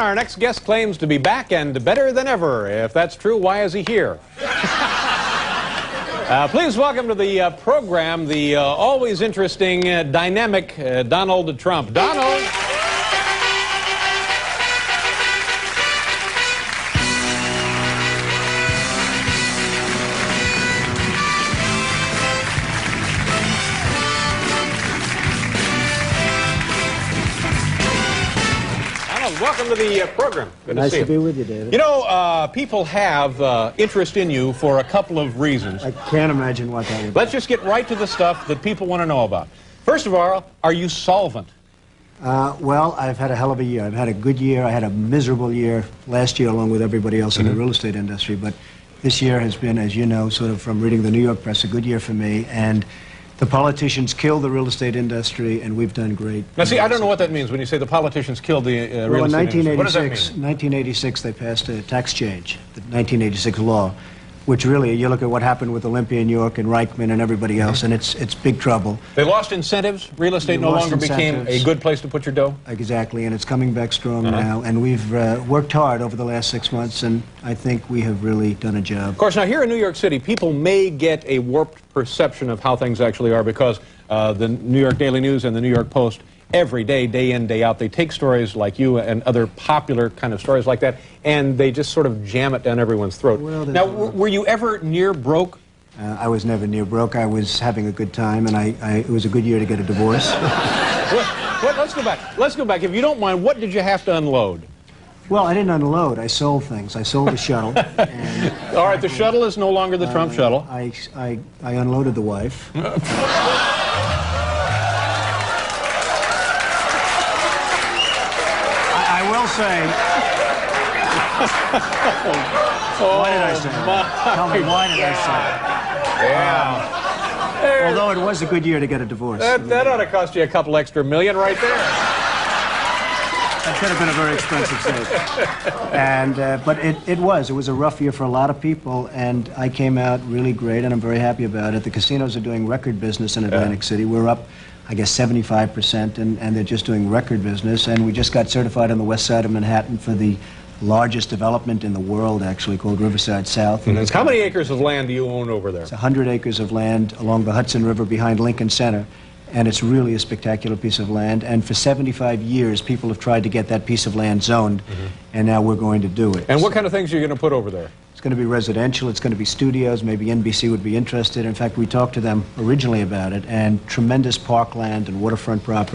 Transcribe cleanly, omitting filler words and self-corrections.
Our next guest claims to be back and better than ever. If that's true, why is he here? Please welcome to the program the always interesting, dynamic Donald Trump. Donald. Welcome to the program. Good nice to see you. Be with you, David. You know, people have interest in you for a couple of reasons. I can't imagine what that would be. Let's just get right to the stuff that people want to know about. First of all, are you solvent? Well, I've had a hell of a year. I've had a good year. I had a miserable year last year along with everybody else in the real estate industry. But this year has been, as you know, sort of from reading the New York press, a good year for me. And the politicians killed the real estate industry, and we've done great. Now, see, I don't know what that means when you say the politicians killed the real estate industry. What does that mean? 1986, they passed a tax change, the 1986 law, which really, you look at what happened with Olympia, New York, and Reichman and everybody else, and it's big trouble. They lost incentives. Real estate no longer became a good place to put your dough. Exactly, and it's coming back strong now. And we've worked hard over the last 6 months, and I think we have really done a job. Of course, now here in New York City, people may get a warped perception of how things actually are because the New York Daily News and the New York Post, every day, day in, day out, they take stories like you and other popular kind of stories like that, and they just sort of jam it down everyone's throat. Well, now, were you ever near broke? I was never near broke. I was having a good time, and it was a good year to get a divorce. Let's go back. Let's go back. If you don't mind, what did you have to unload? Well, I didn't unload. I sold things. I sold the shuttle. And all right, the shuttle is no longer the Trump shuttle. I unloaded the wife. I will say. Why did I say that? Tell me, why did I say that? Yeah. Although it was a good year to get a divorce. That ought to cost you a couple extra million right there. That could have been a very expensive save. And, but it was a rough year for a lot of people, and I came out really great, and I'm very happy about it. The casinos are doing record business in Atlantic City. We're up, I guess, 75%, and they're just doing record business. And we just got certified on the west side of Manhattan for the largest development in the world, actually, called Riverside South. How many acres of land do you own over there? It's 100 acres of land along the Hudson River behind Lincoln Center. And it's really a spectacular piece of land. And for 75 years, people have tried to get that piece of land zoned, and now we're going to do it. And what kind of things are you going to put over there? It's going to be residential. It's going to be studios. Maybe NBC would be interested. In fact, we talked to them originally about it, and tremendous parkland and waterfront property.